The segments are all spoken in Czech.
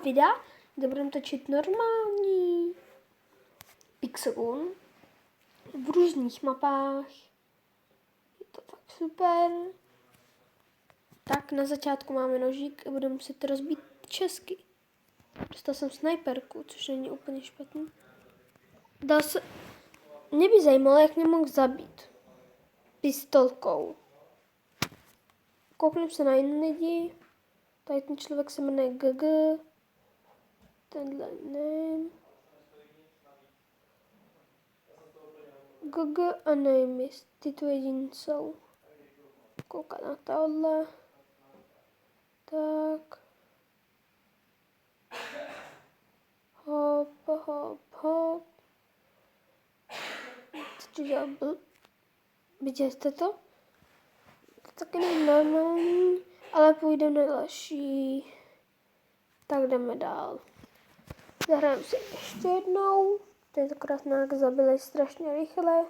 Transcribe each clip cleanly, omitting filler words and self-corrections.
videa, kde budeme točit normální Pixelgun v různých mapách. Je to fakt super. Tak na začátku máme nožík a budeme muset rozbít česky. Dostal jsem snajperku, což není úplně špatný. Mě by zajímalo, jak mě mohl zabít. Pistolkou. Kouknu se na jiné lidi. Tady ten člověk se jmenuje GG. Tenhle ne. GG a Nejmis. Tyto jediní jsou. Koukat na tohle. Tak. Hop, hop, hop. Co to dělá? Viděli jste to? To taky není normální, ale půjdeme na další. Tak jdeme dál. Zahrajeme si ještě jednou. Tentokrát nějak zabili strašně rychle.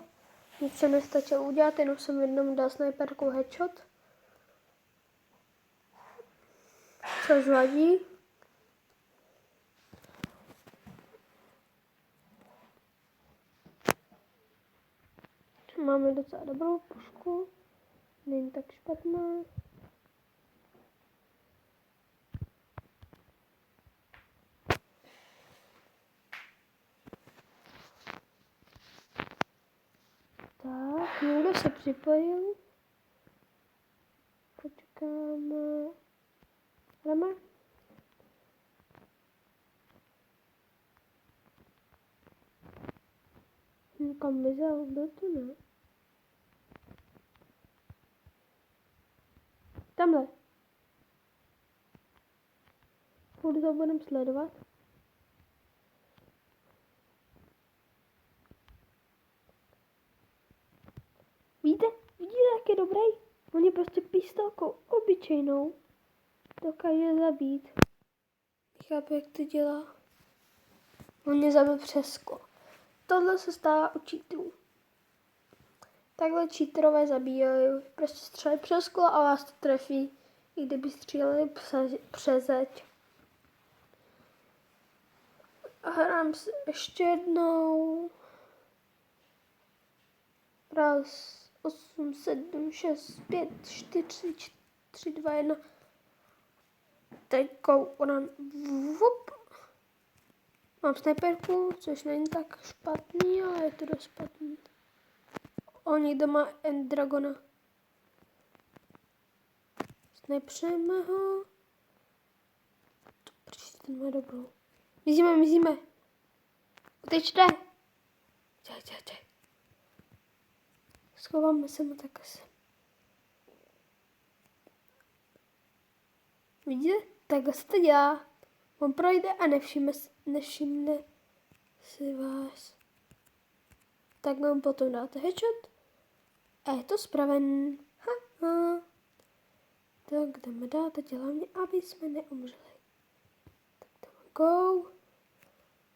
Nic se nestačilo udělat, jenom jsem jednou dal snajperku headshot. Což vadí. Máme docela dobrou pušku. Není tak špatná. Tak, někdo se připojil. Počkáme. Jdeme? Kam vyzel? Byl to, ne? Tamhle. Půjdu to budem sledovat. Vidíte, jak je dobrý? On je prostě pistolkou obyčejnou. Dokáže zabít. Chápu, jak to dělá. On mě zabil přes sklo. Tohle se stává u cheaterů. Takhle cheaterové zabíjají. Prostě střelí přes sklo a vás to trefí. I kdyby stříleli přes zeď. A hrám si ještě jednou. Raz, 8, 7, 6, 5, 4, 3, 2, 1. Teď go run. Vup. Mám snajperku, což není tak špatný, ale je to dost špatný. On někdo má Endragona. Snajpřeme ho. Protože ten má dobrou. Mizíme. Utečte. Čaj. Schováme se mu tak asi. Vidíte? Takhle se to dělá. On projde a nevšimne si vás. Tak vám potom dáte headshot. A je to spraven. Tak jdeme dál. Teď hlavně, aby jsme neumřeli. Tak jdeme go.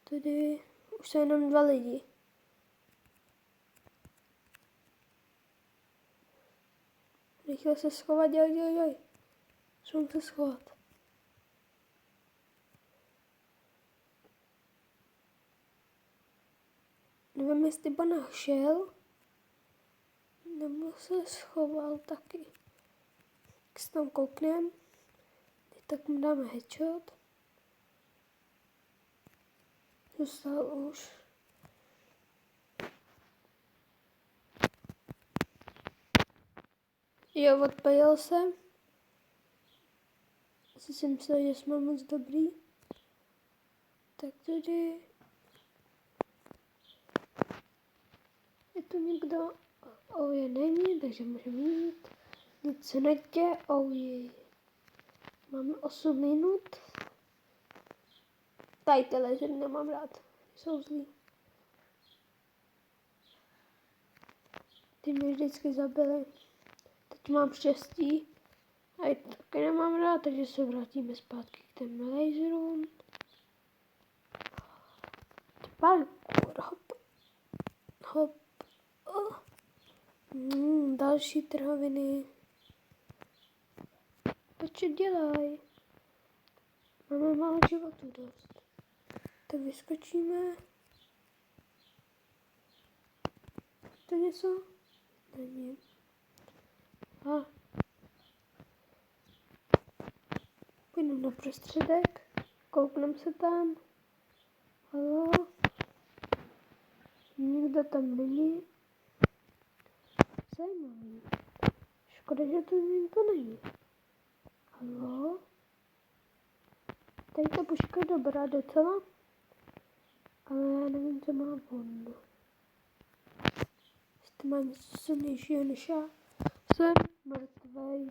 Tady už jsou jenom 2 lidi. Rychle se schovat, dělej. Šum se schovat. Nevím, jestli Bana šel, nebo se schoval taky. Tak se tam kouknem. Tak mu dáme headshot. Zůstal už. Jo, odpojil se. Asi jsem myslel, že jsme moc dobrý. Tak tady. Je tu někdo? Je není, takže můžeme jít. Nic se neděje. Je. Máme 8 minut. Tady ty ležery nemám rád. Jsou zlí. Ty mě vždycky zabili. Teď mám štěstí. A je to taky nemám rád, takže se vrátíme zpátky k těm laserům. Parkour, hop. Další trhaviny. Co dělaj? Máme ale má životu dost. Tak vyskočíme. To něco? Není. A půjdu na prostředek, kouknem se tam. Halo? Nikdo tam není. Zajímavý. Škoda, že to nikdo není. Halo? Tady ta puška je dobrá docela, ale já nevím, co má on. Jestli má něco silnějšího než já. Jsem mrtvej.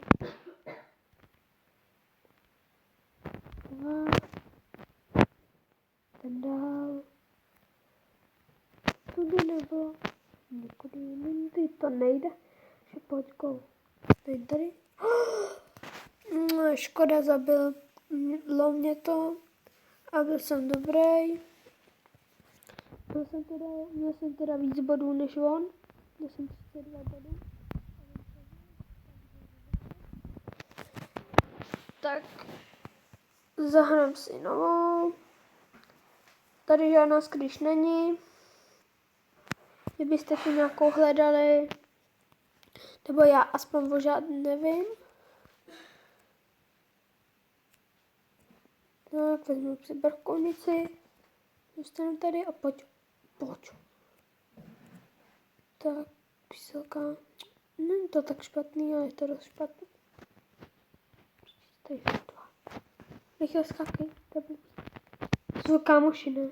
2. Ten dál. Tudy nebo někudy jindy. To nejde. Že pojď go. Teď tady. Škoda, zabil mě to. A byl jsem dobrý. Měl jsem teda víc bodů než on. Měl jsem 32 bodů. Tak zahrám si novou. Tady žádná skrýš není. Kdybyste tu nějakou hledali, nebo já aspoň o žádný nevím. Tak vezmu si brkovnici. Zůstanu tady a pojď. Tak, píselka. Není to tak špatný, ale je to dost špatný. Tady jsou 2. Rychle skákej. Jsou kámoši, ne?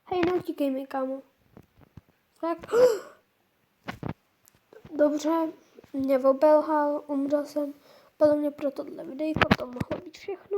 Hej, neutíkej mi, kámo. Tak. Dobře, mě obelhal, umřel jsem. Podle mě pro tohle videjko to mohlo být všechno.